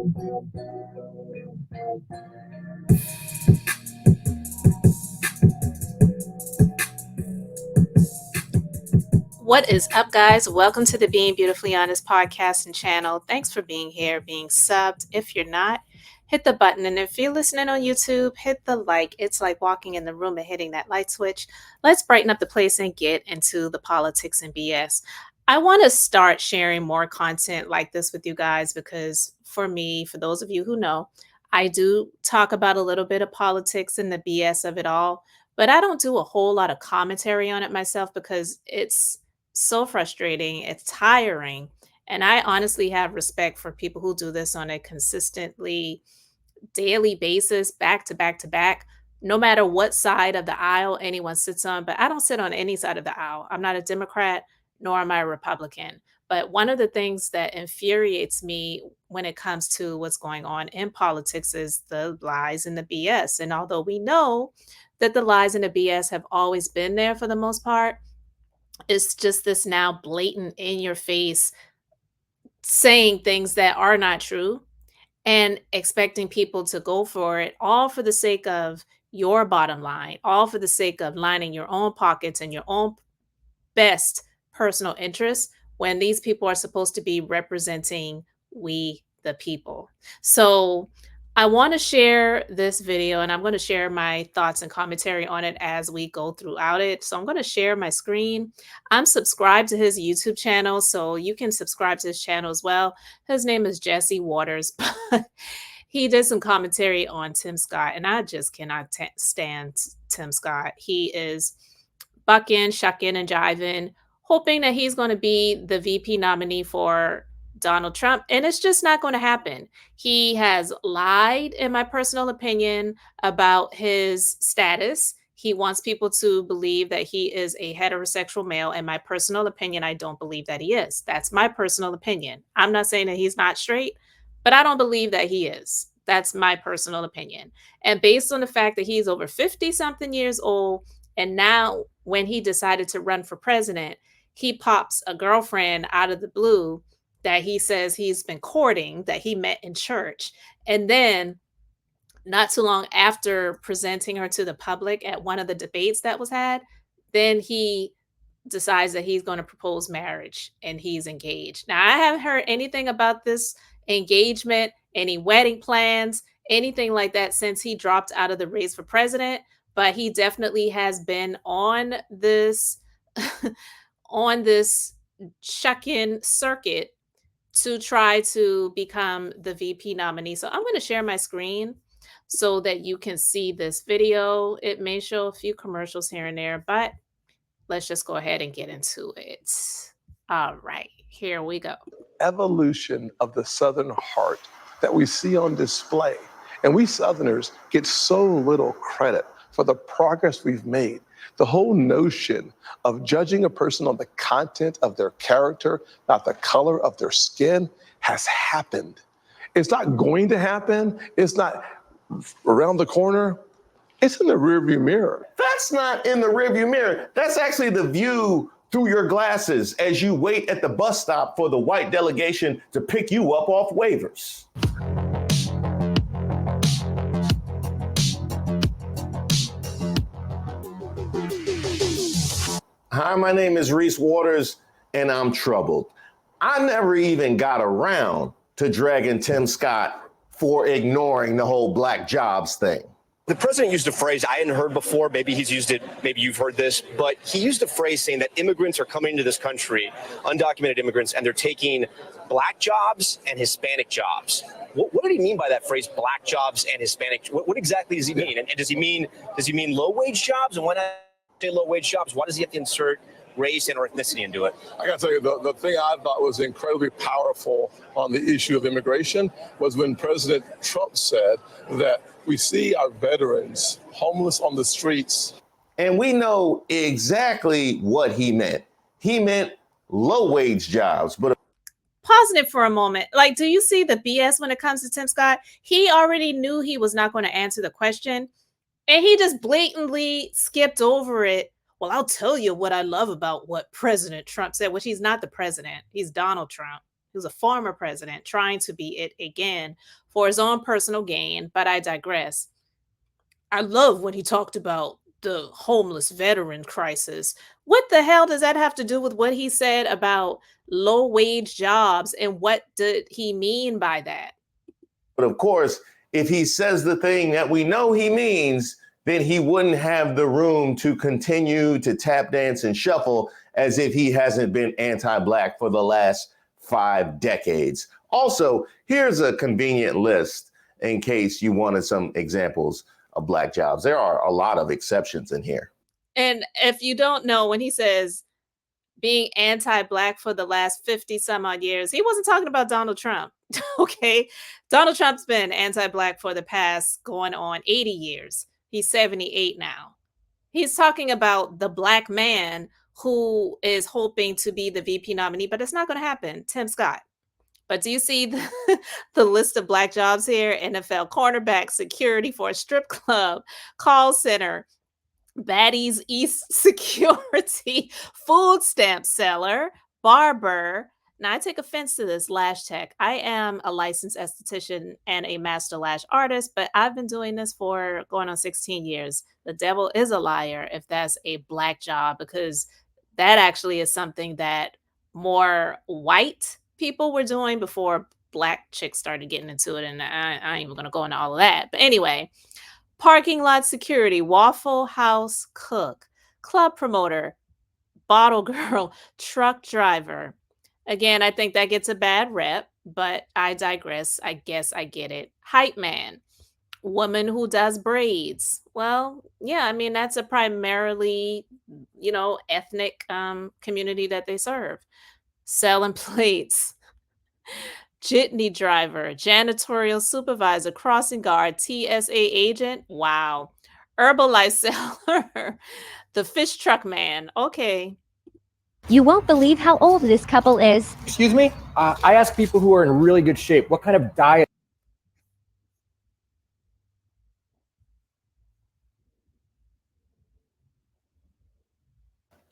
What is up, guys? Welcome to the Being Beautifully Honest podcast and channel. Thanks for being here, being subbed. If you're not, hit the button. And if you're listening on YouTube, hit the like. It's like walking in the room and hitting that light switch. Let's brighten up the place and get into the politics and BS. I want to start sharing more content like this with you guys because for me, for those of you who know, I do talk about a little bit of politics and the BS of it all, but I don't do a whole lot of commentary on it myself because it's so frustrating. It's tiring. And I honestly have respect for people who do this on a consistently daily basis, back to back to back, no matter what side of the aisle anyone sits on. But I don't sit on any side of the aisle. I'm not a Democrat, nor am I a Republican. But one of the things that infuriates me when it comes to what's going on in politics is the lies and the BS. And although we know that the lies and the BS have always been there for the most part, it's just this now blatant in your face saying things that are not true and expecting people to go for it, all for the sake of your bottom line, all for the sake of lining your own pockets and your own best personal interests when these people are supposed to be representing we the people. So I want to share this video and I'm going to share my thoughts and commentary on it as we go throughout it. So I'm going to share my screen. I'm subscribed to his YouTube channel, so you can subscribe to his channel as well. His name is Jesse Waters, but he did some commentary on Tim Scott, and I just cannot stand Tim Scott. He is bucking, shucking, and jiving, hoping that he's going to be the VP nominee for Donald Trump, and it's just not going to happen. He has lied, in my personal opinion, about his status. He wants people to believe that he is a heterosexual male. In my personal opinion, I don't believe that he is. That's my personal opinion. I'm not saying that he's not straight, but I don't believe that he is. That's my personal opinion. And based on the fact that he's over 50 something years old, and now when he decided to run for president, he pops a girlfriend out of the blue that he says he's been courting, that he met in church. And then not too long after presenting her to the public at one of the debates that was had, then he decides that he's going to propose marriage and he's engaged. Now, I haven't heard anything about this engagement, any wedding plans, anything like that since he dropped out of the race for president, but he definitely has been on this on this check-in circuit to try to become the VP nominee. So I'm going to share my screen so that you can see this video. It may show a few commercials here and there, but let's just go ahead and get into it. All right, here we go. Evolution of the Southern heart that we see on display. And we Southerners get so little credit for the progress we've made. The whole notion of judging a person on the content of their character, not the color of their skin, has happened. It's not going to happen. It's not around the corner. It's in the rearview mirror. That's not in the rearview mirror. That's actually the view through your glasses as you wait at the bus stop for the white delegation to pick you up off waivers. Hi, my name is Reese Waters, and I'm troubled. I never even got around to dragging Tim Scott for ignoring the whole black jobs thing. The president used a phrase I hadn't heard before. Maybe he's used it. Maybe you've heard this. But he used a phrase saying that immigrants are coming into this country, undocumented immigrants, and they're taking black jobs and Hispanic jobs. What did he mean by that phrase, black jobs and Hispanic? What exactly does he mean? And does he mean low-wage jobs? And why not say low-wage jobs? Why does he have to insert race and or ethnicity into it? I got to tell you, the thing I thought was incredibly powerful on the issue of immigration was when President Trump said that we see our veterans homeless on the streets. And we know exactly what he meant. He meant low-wage jobs. But pausing it for a moment. Like, do you see the BS when it comes to Tim Scott? He already knew he was not going to answer the question, and he just blatantly skipped over it. Well, I'll tell you what I love about what President Trump said, which he's not the president. He's Donald Trump. He was a former president trying to be it again for his own personal gain, but I digress. I love when he talked about the homeless veteran crisis. What the hell does that have to do with what he said about low wage jobs? And what did he mean by that? But of course, if he says the thing that we know he means, then he wouldn't have the room to continue to tap dance and shuffle as if he hasn't been anti-Black for the last 5 decades. Also, here's a convenient list in case you wanted some examples of Black jobs. There are a lot of exceptions in here. And if you don't know, when he says being anti-Black for the last 50 some odd years, he wasn't talking about Donald Trump. Okay. Donald Trump's been anti-Black for the past going on 80 years. He's 78 now. He's talking about the Black man who is hoping to be the VP nominee, but it's not going to happen. Tim Scott. But do you see the list of Black jobs here? NFL cornerback, security for a strip club, call center, Baddies East security, food stamp seller, barber. Now, I take offense to this lash tech. I am a licensed esthetician and a master lash artist, but I've been doing this for going on 16 years. The devil is a liar if that's a Black job, because that actually is something that more white people were doing before Black chicks started getting into it. And I ain't even going to go into all of that. But anyway, parking lot security, Waffle House cook, club promoter, bottle girl, truck driver. Again, I think that gets a bad rep, but I digress. I guess I get it. Hype man, woman who does braids. Well, yeah, I mean, that's a primarily, ethnic community that they serve. Selling plates, jitney driver, janitorial supervisor, crossing guard, TSA agent. Wow. Herbalife seller, the fish truck man. Okay. You won't believe how old this couple is. Excuse me? I ask people who are in really good shape, what kind of diet?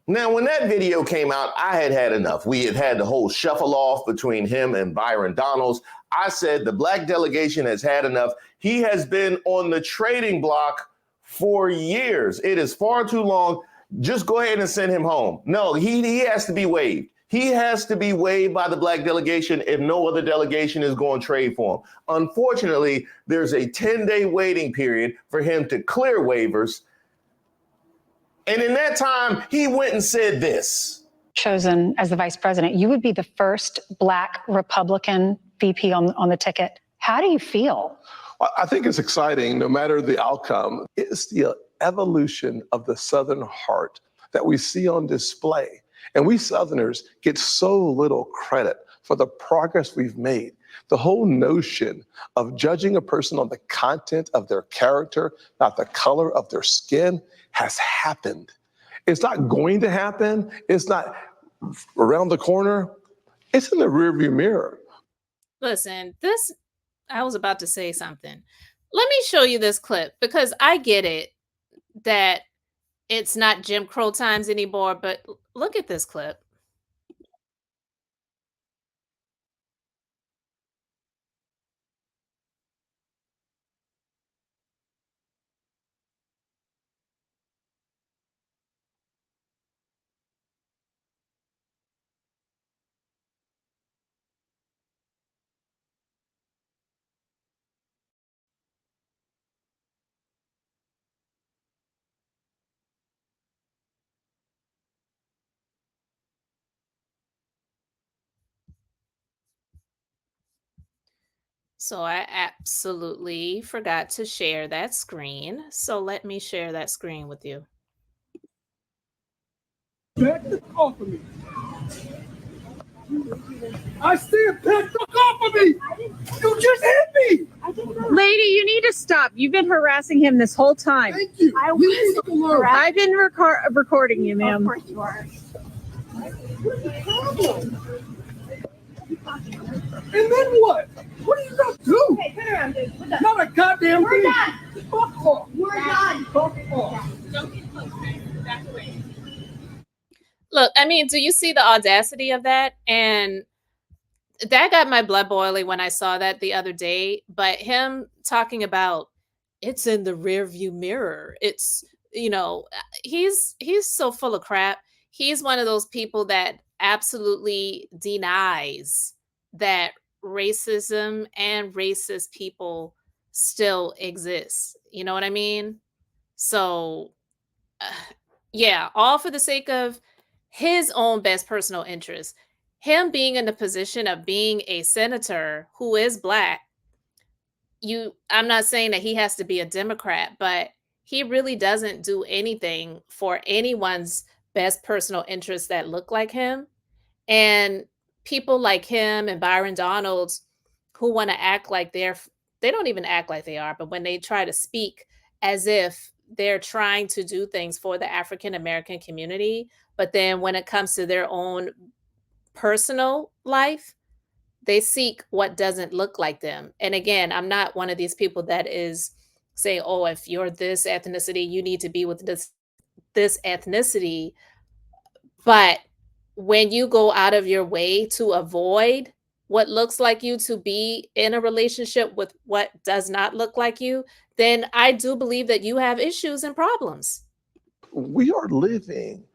Now, when that video came out, I had enough. We had had the whole shuffle off between him and Byron Donalds. I said the Black delegation has had enough. He has been on the trading block for years. It is far too long. Just go ahead and send him home. No, he has to be waived. He has to be waived by the Black delegation if no other delegation is going to trade for him. Unfortunately, there's a 10-day waiting period for him to clear waivers. And in that time, he went and said this. Chosen as the vice president, you would be the first Black Republican VP on the ticket. How do you feel? I think it's exciting, no matter the outcome. It's the evolution of the Southern heart that we see on display. And we Southerners get so little credit for the progress we've made. The whole notion of judging a person on the content of their character, not the color of their skin, has happened. It's not going to happen. It's not around the corner. It's in the rearview mirror. Listen, I was about to say something. Let me show you this clip, because I get it that it's not Jim Crow times anymore, but look at this clip. So I absolutely forgot to share that screen. So let me share that screen with you. Back the off of me. I said back the off of me. You just hit me. Lady, you need to stop. You've been harassing him this whole time. Thank you. Leave me alone. I've been recording you, ma'am. Of course you are. What's the problem? And then what? What are you gonna do? Hey, turn around, dude. What's up? Not a goddamn We're thing. done. Fuck off. We're done. Fuck off. Don't get close, man. Back away. Look, I mean, do you see the audacity of that? And that got my blood boiling when I saw that the other day. But him talking about it's in the rear view mirror. It's he's so full of crap. He's one of those people that absolutely denies that racism and racist people still exist. You know what I mean? So uh, yeah, all for the sake of his own best personal interest. Him being in the position of being a senator who is black, I'm not saying that he has to be a Democrat, but he really doesn't do anything for anyone's best personal interests that look like him. And people like him and Byron Donalds who want to act like they don't even act like they are, but when they try to speak as if they're trying to do things for the African American community, but then when it comes to their own personal life, they seek what doesn't look like them. And again, I'm not one of these people that is saying, "Oh, if you're this ethnicity, you need to be with this ethnicity." But when you go out of your way to avoid what looks like you to be in a relationship with what does not look like you, then I do believe that you have issues and problems. We are living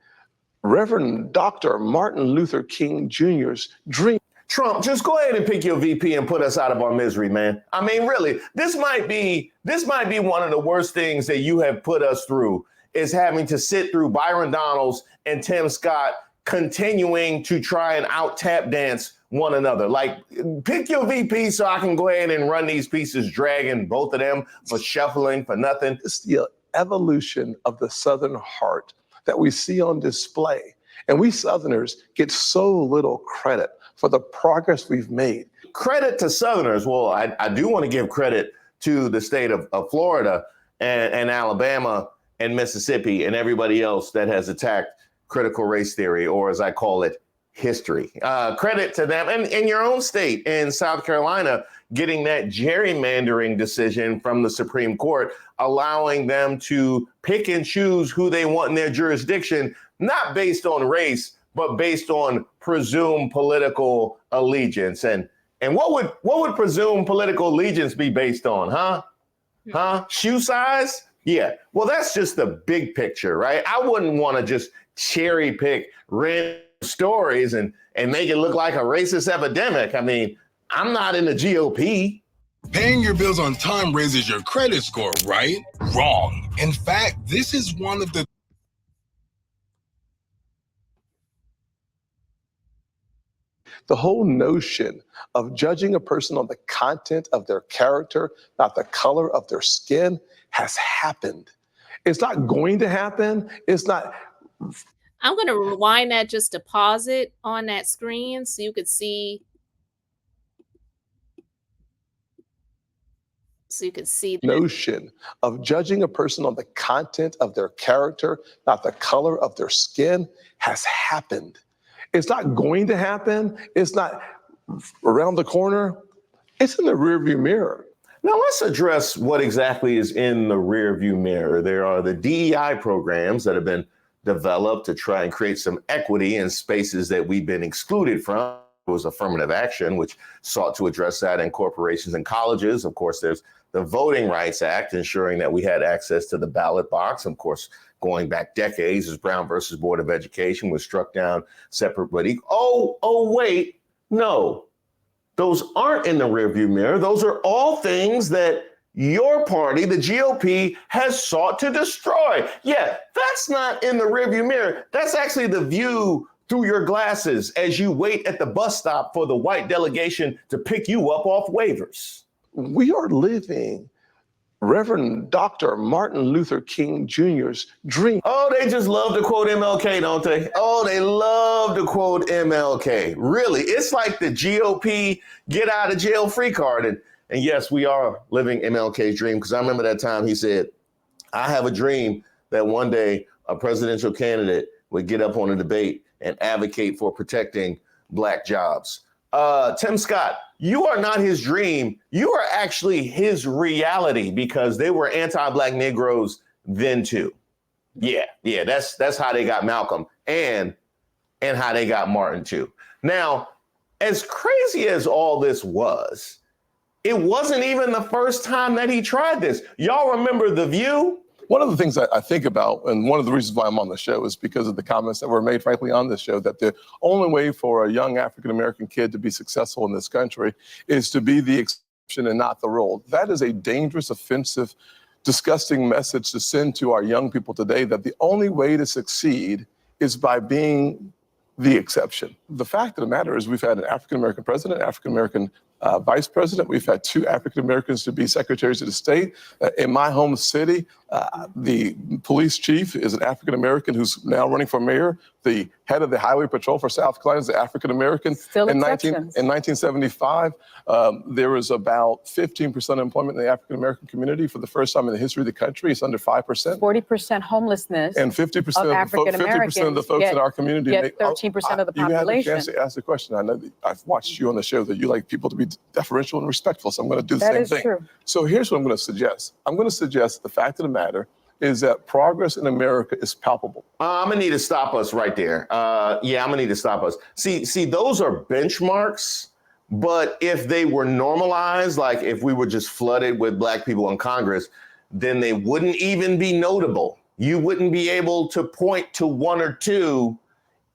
Reverend Dr. Martin Luther King Jr.'s dream. Trump, just go ahead and pick your VP and put us out of our misery, man. I mean, really, this might be one of the worst things that you have put us through, is having to sit through Byron Donalds and Tim Scott continuing to try and out tap dance one another. Like, pick your VP so I can go ahead and run these pieces, dragging both of them for shuffling for nothing. It's the evolution of the Southern heart that we see on display. And we Southerners get so little credit for the progress we've made. Credit to Southerners. Well, I do want to give credit to the state of Florida and Alabama and Mississippi and everybody else that has attacked critical race theory, or as I call it, history. Credit to them. And in your own state, in South Carolina, getting that gerrymandering decision from the Supreme Court, allowing them to pick and choose who they want in their jurisdiction, not based on race, but based on presumed political allegiance. And what would presumed political allegiance be based on, huh? Huh? Shoe size? Yeah. Well, that's just the big picture, right? I wouldn't want to just cherry pick random stories and make it look like a racist epidemic. I mean, I'm not in the GOP. Paying your bills on time raises your credit score, right? Wrong. In fact, this is one of the whole notion of judging a person on the content of their character, not the color of their skin, has happened. It's not going to happen. It's not. I'm going to rewind that just to pause it on that screen so you could see. The notion of judging a person on the content of their character, not the color of their skin, has happened. It's not going to happen. It's not around the corner. It's in the rearview mirror. Now let's address what exactly is in the rearview mirror. There are the DEI programs that have been developed to try and create some equity in spaces that we've been excluded from. It was affirmative action, which sought to address that in corporations and colleges. Of course, there's the Voting Rights Act, ensuring that we had access to the ballot box. Of course, going back decades, as Brown versus Board of Education was struck down separate but equal. Wait, no, those aren't in the rearview mirror. Those are all things that your party, the GOP, has sought to destroy. Yeah, that's not in the rearview mirror. That's actually the view through your glasses as you wait at the bus stop for the white delegation to pick you up off waivers. We are living Reverend Dr. Martin Luther King Jr.'s dream. Oh, they just love to quote MLK, don't they? Oh, they love to quote MLK. Really, it's like the GOP get out of jail free card. And yes, we are living MLK's dream, because I remember that time he said, I have a dream that one day a presidential candidate would get up on a debate and advocate for protecting Black jobs. Tim Scott, you are not his dream. You are actually his reality, because they were anti-Black Negroes then too. Yeah, that's how they got Malcolm and how they got Martin too. Now, as crazy as all this was, it wasn't even the first time that he tried this. Y'all remember The View? One of the things I think about, and one of the reasons why I'm on the show, is because of the comments that were made, frankly, on this show, that the only way for a young African-American kid to be successful in this country is to be the exception and not the rule. That is a dangerous, offensive, disgusting message to send to our young people today, that the only way to succeed is by being the exception. The fact of the matter is we've had an African-American president, African-American vice president. We've had 2 African-Americans to be secretaries of the state. In my home city, the police chief is an African-American who's now running for mayor. The head of the highway patrol for South Carolina is an African-American. Still in exceptions. In 1975, there was about 15% employment in the African-American community. For the first time in the history of the country, it's under 5%. 40% homelessness. And 50% of African-Americans, 50% of the folks in our community get 13% of the population. You had the chance to ask the question. I know that I've watched you on the show that you like people to be deferential and respectful, so I'm going to do the same thing. That is true. So here's what I'm going to suggest. I'm going to suggest the fact of the matter is that progress in America is palpable. I'm gonna need to stop us right there. I'm gonna need to stop us. See, those are benchmarks, but if they were normalized, like if we were just flooded with Black people in Congress, then they wouldn't even be notable. You wouldn't be able to point to 1 or 2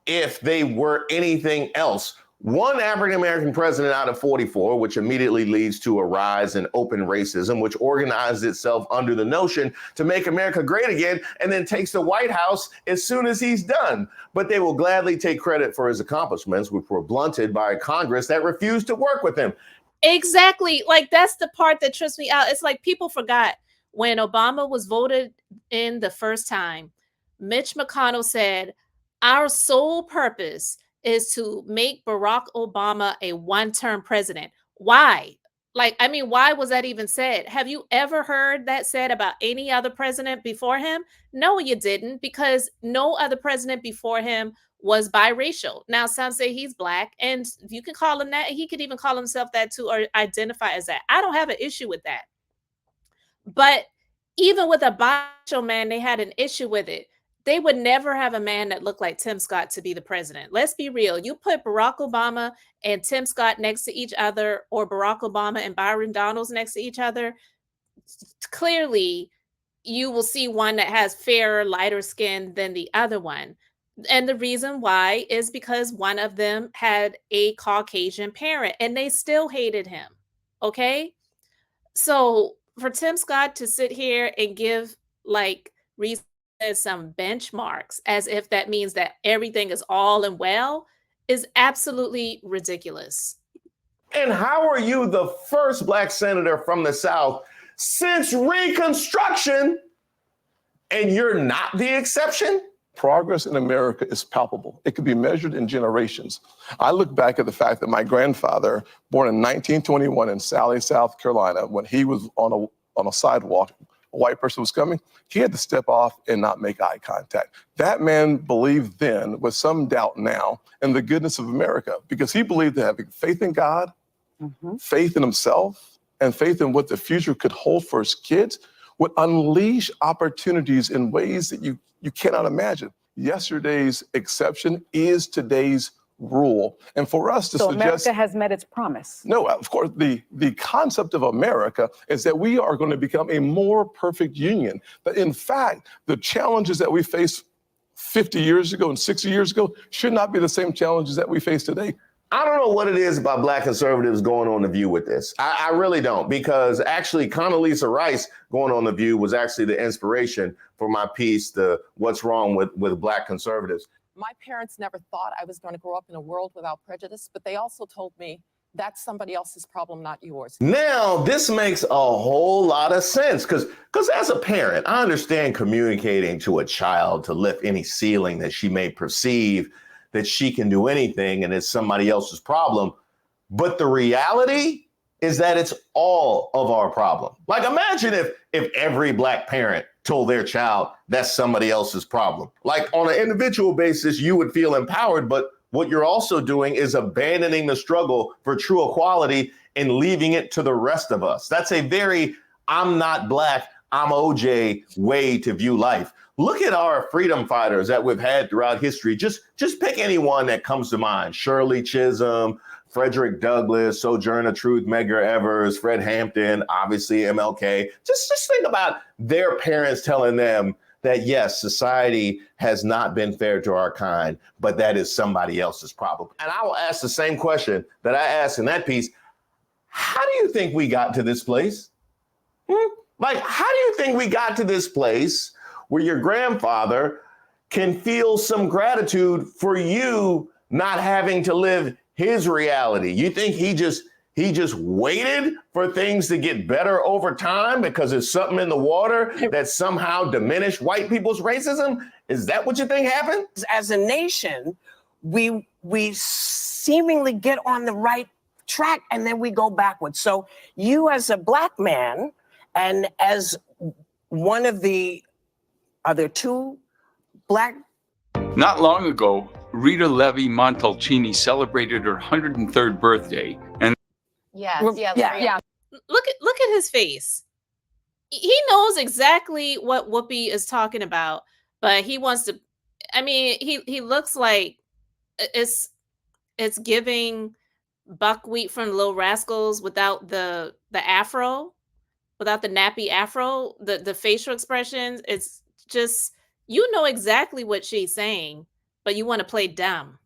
if they were anything else. 1 African-American president out of 44, which immediately leads to a rise in open racism, which organized itself under the notion to make America great again, and then takes the White House as soon as he's done. But they will gladly take credit for his accomplishments, which were blunted by a Congress that refused to work with him. Exactly. Like, that's the part that trips me out. It's like people forgot when Obama was voted in the first time, Mitch McConnell said, our sole purpose is to make Barack Obama a one-term president. Why? Like, I mean, why was that even said? Have you ever heard that said about any other president before him? No, you didn't, because no other president before him was biracial. Now, some say he's Black, and you can call him that. He could even call himself that too, or identify as that. I don't have an issue with that. But even with a biracial man, they had an issue with it. They would never have a man that looked like Tim Scott to be the president. Let's be real. You put Barack Obama and Tim Scott next to each other, or Barack Obama and Byron Donalds next to each other, clearly you will see one that has fairer, lighter skin than the other one. And the reason why is because one of them had a Caucasian parent and they still hated him. Okay? So for Tim Scott to sit here and give like reason some benchmarks as if that means that everything is all and well is absolutely ridiculous. And how are you the first Black senator from the South since Reconstruction, and you're not the exception? Progress in America is palpable. It can be measured in generations. I look back at the fact that my grandfather, born in 1921 in Sally, South Carolina, when he was on a sidewalk, a white person was coming, he had to step off and not make eye contact. That man believed then, with some doubt now, in the goodness of America, because he believed that having faith in God, faith in himself, and faith in what the future could hold for his kids would unleash opportunities in ways that you cannot imagine. Yesterday's exception is today's rule. And for us to so suggest— America has met its promise. No, of course, the concept of America is that we are going to become a more perfect union. But in fact, the challenges that we faced 50 years ago and 60 years ago should not be the same challenges that we face today. I don't know what it is about Black conservatives going on The View with this. I really don't, because actually Condoleezza Rice going on The View was actually the inspiration for my piece, What's Wrong with Black Conservatives. My parents never thought I was going to grow up in a world without prejudice, but they also told me that's somebody else's problem, not yours. Now, this makes a whole lot of sense, because as a parent, I understand communicating to a child to lift any ceiling that she may perceive that she can do anything and it's somebody else's problem. But the reality is that it's all of our problem. Like, imagine if every Black parent told their child that's somebody else's problem. Like, on an individual basis, you would feel empowered, but what you're also doing is abandoning the struggle for true equality and leaving it to the rest of us. That's a very I'm not Black, I'm OJ way to view life. Look at our freedom fighters that we've had throughout history. Just pick anyone that comes to mind. Shirley Chisholm, Frederick Douglass, Sojourner Truth, Medgar Evers, Fred Hampton, obviously MLK. Just think about their parents telling them that, yes, society has not been fair to our kind, but that is somebody else's problem. And I will ask the same question that I asked in that piece. How do you think we got to this place? Like, how do you think we got to this place where your grandfather can feel some gratitude for you not having to live his reality? You think he just waited for things to get better over time because there's something in the water that somehow diminished white people's racism? Is that what you think happened? As a nation, we seemingly get on the right track and then we go backwards. So you as a Black man and as one of the other two Black. Not long ago, Rita Levi Montalcini celebrated her 103rd birthday, and Yeah. Look at his face. He knows exactly what Whoopi is talking about, but he wants to. I mean, he looks like it's giving buckwheat from Little Rascals without the afro, without the nappy afro. The facial expressions. It's just, you know exactly what she's saying, but you want to play dumb.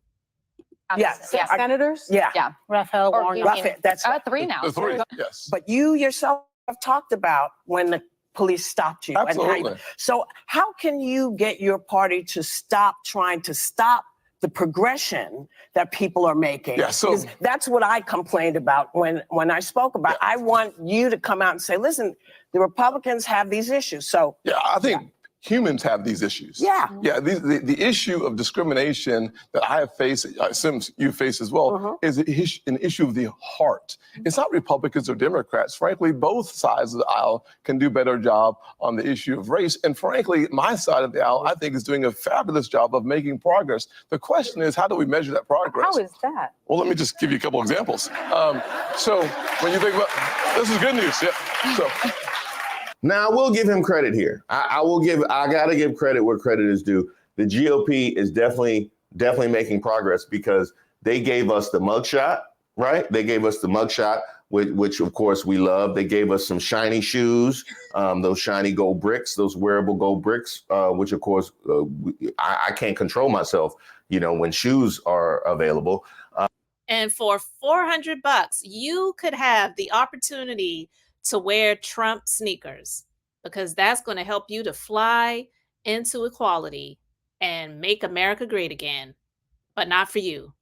Yes. Senators? Yeah. Raphael Warnock. That's three now. Three, yes. But you yourself have talked about when the police stopped you. Absolutely. So how can you get your party to stop trying to stop the progression that people are making? Yeah, so because that's what I complained about when I spoke about. I want you to come out and say, listen, the Republicans have these issues. So yeah, I think humans have these issues. Yeah. The issue of discrimination that I have faced, I assume you face as well, is an issue of the heart. It's not Republicans or Democrats. Frankly, both sides of the aisle can do a better job on the issue of race. And frankly, my side of the aisle, I think, is doing a fabulous job of making progress. The question is, how do we measure that progress? How is that? Well, let me just give you a couple examples. So when you think about, this is good news. Yeah. So. Now, I will give him credit here. I got to give credit where credit is due. The GOP is definitely making progress because they gave us the mugshot, right? They gave us the mugshot, which of course we love. They gave us some shiny shoes, those shiny gold bricks, those wearable gold bricks, which of course I can't control myself, when shoes are available. And for $400, you could have the opportunity to wear Trump sneakers, because that's going to help you to fly into equality and make America great again, but not for you.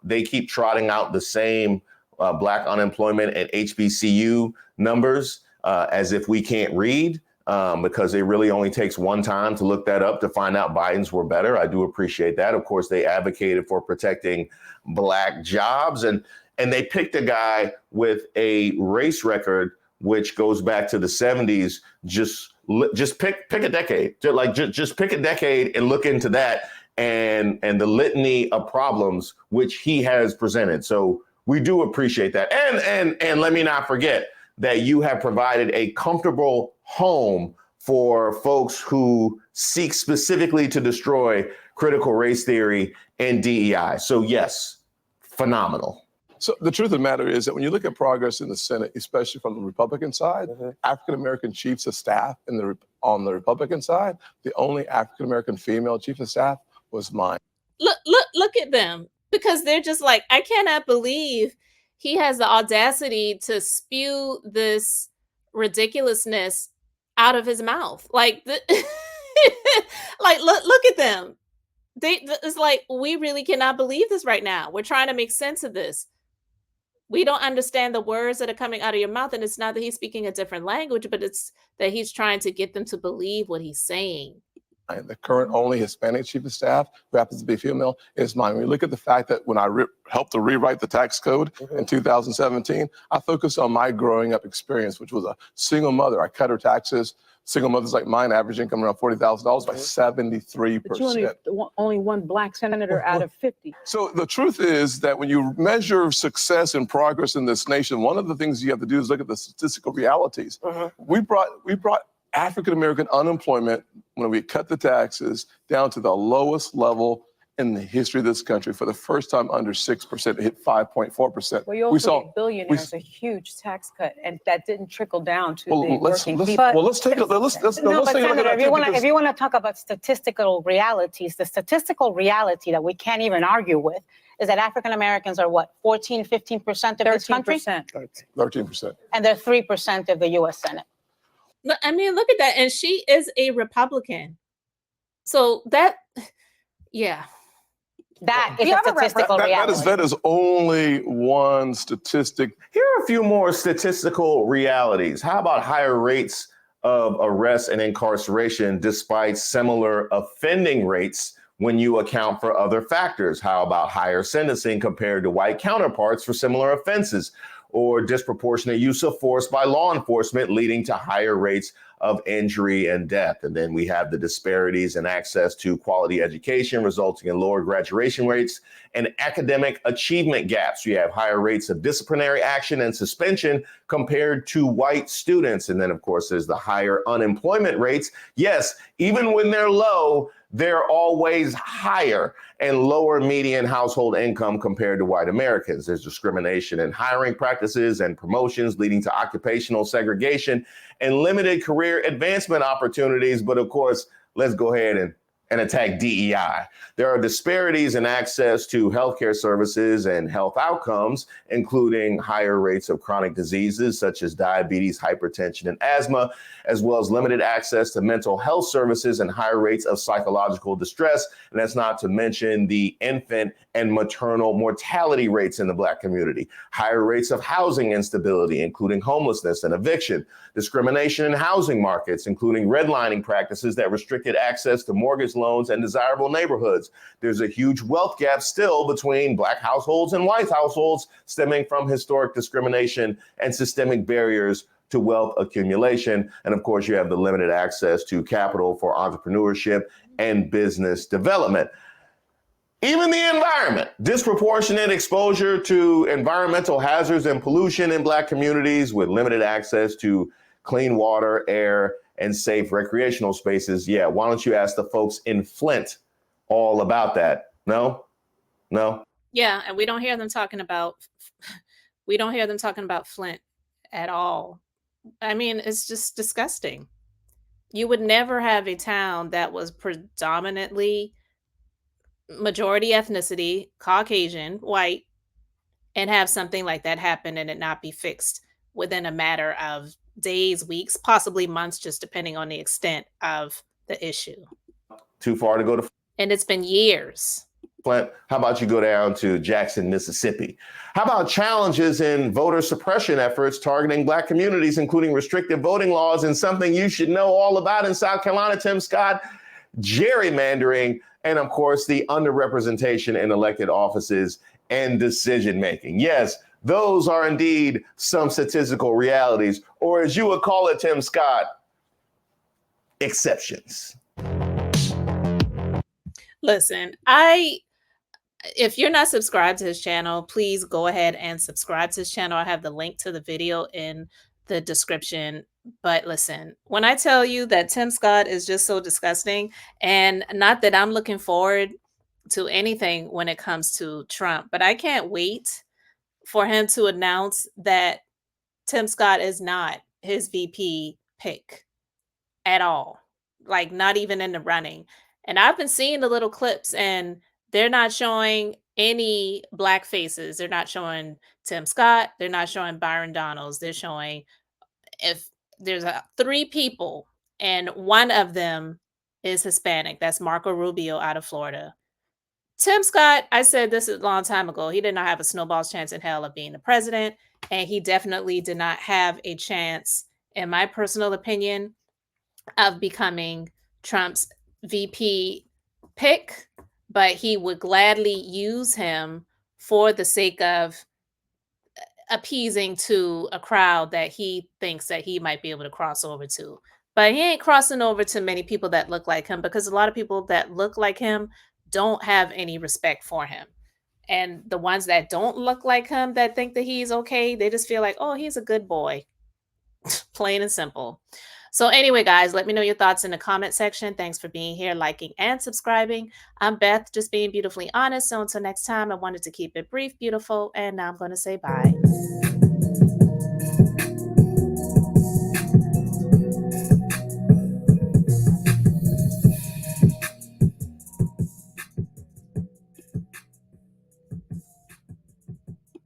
They keep trotting out the same Black unemployment and HBCU numbers as if we can't read, because it really only takes one time to look that up to find out Biden's were better. I do appreciate that. Of course, they advocated for protecting Black jobs, and they picked a guy with a race record which goes back to the 70s. Just pick a decade. Just pick a decade and look into that and the litany of problems which he has presented. So we do appreciate that. And let me not forget that you have provided a comfortable home for folks who seek specifically to destroy critical race theory and DEI. So yes, phenomenal. So the truth of the matter is that when you look at progress in the Senate, especially from the Republican side, African-American chiefs of staff on the Republican side, the only African-American female chief of staff was mine. Look at them, because they're just like, I cannot believe he has the audacity to spew this ridiculousness out of his mouth. Like, like look at them. It's like, we really cannot believe this right now. We're trying to make sense of this. We don't understand the words that are coming out of your mouth. And it's not that he's speaking a different language, but it's that he's trying to get them to believe what he's saying. The current only Hispanic chief of staff, who happens to be female, is mine. When we look at the fact that when I helped to rewrite the tax code in 2017, I focused on my growing up experience, which was a single mother. I cut her taxes. Single mothers like mine, average income around $40,000 by 73%. But you only one Black senator out of 50. So the truth is that when you measure success and progress in this nation, one of the things you have to do is look at the statistical realities. We brought African-American unemployment, when we cut the taxes, down to the lowest level in the history of this country. For the first time under 6%, it hit 5.4%. Well, you also gave billionaires a huge tax cut, and that didn't trickle down to the working people. Well, let's take a look. Senator, if you want to talk about statistical realities, the statistical reality that we can't even argue with is that African Americans are what, 14, 15% of this country? 13%. And they're 3% of the U.S. Senate. I mean, look at that. And she is a Republican. So that, yeah. That is a statistical reality. That is only one statistic. Here are a few more statistical realities. How about higher rates of arrest and incarceration despite similar offending rates when you account for other factors? How about higher sentencing compared to white counterparts for similar offenses, or disproportionate use of force by law enforcement leading to higher rates of injury and death? And then we have the disparities in access to quality education resulting in lower graduation rates and academic achievement gaps. You have higher rates of disciplinary action and suspension compared to white students. And then, of course, there's the higher unemployment rates. Yes, even when they're low, they're always higher, and lower median household income compared to white Americans. There's discrimination in hiring practices and promotions leading to occupational segregation and limited career advancement opportunities. But of course, let's go ahead and attack DEI. There are disparities in access to healthcare services and health outcomes, including higher rates of chronic diseases such as diabetes, hypertension, and asthma, as well as limited access to mental health services and higher rates of psychological distress. And that's not to mention the infant and maternal mortality rates in the Black community, higher rates of housing instability, including homelessness and eviction, discrimination in housing markets, including redlining practices that restricted access to mortgage loans and desirable neighborhoods. There's a huge wealth gap still between Black households and white households, stemming from historic discrimination and systemic barriers to wealth accumulation. And of course, you have the limited access to capital for entrepreneurship and business development. Even the environment, disproportionate exposure to environmental hazards and pollution in Black communities with limited access to clean water, air, and safe recreational spaces. Yeah, why don't you ask the folks in Flint all about that? No? Yeah, and we don't hear them talking about Flint at all. I mean, it's just disgusting. You would never have a town that was predominantly majority ethnicity, Caucasian, white, and have something like that happen and it not be fixed within a matter of days, weeks, possibly months, just depending on the extent of the issue. Too far to go to. And it's been years. Flint, how about you go down to Jackson, Mississippi? How about challenges in voter suppression efforts targeting Black communities, including restrictive voting laws and something you should know all about in South Carolina, Tim Scott, gerrymandering, and of course, the underrepresentation in elected offices and decision making. Yes, those are indeed some statistical realities, or as you would call it, Tim Scott, exceptions. Listen, if you're not subscribed to his channel, please go ahead and subscribe to his channel. I have the link to the video in the description. But listen, when I tell you that Tim Scott is just so disgusting, and not that I'm looking forward to anything when it comes to Trump, but I can't wait for him to announce that Tim Scott is not his VP pick at all, like not even in the running. And I've been seeing the little clips and they're not showing any Black faces. They're not showing Tim Scott. They're not showing Byron Donalds. They're showing, if there's 3 people and one of them is Hispanic, that's Marco Rubio out of Florida. Tim Scott, I said this a long time ago, he did not have a snowball's chance in hell of being the president. And he definitely did not have a chance, in my personal opinion, of becoming Trump's VP pick. But he would gladly use him for the sake of appeasing to a crowd that he thinks that he might be able to cross over to. But he ain't crossing over to many people that look like him, because a lot of people that look like him don't have any respect for him. And the ones that don't look like him, that think that he's okay, they just feel like, oh, he's a good boy. Plain and simple. So anyway, guys, let me know your thoughts in the comment section. Thanks for being here, liking, and subscribing. I'm Beth, just being beautifully honest. So until next time, I wanted to keep it brief, beautiful, and now I'm going to say bye.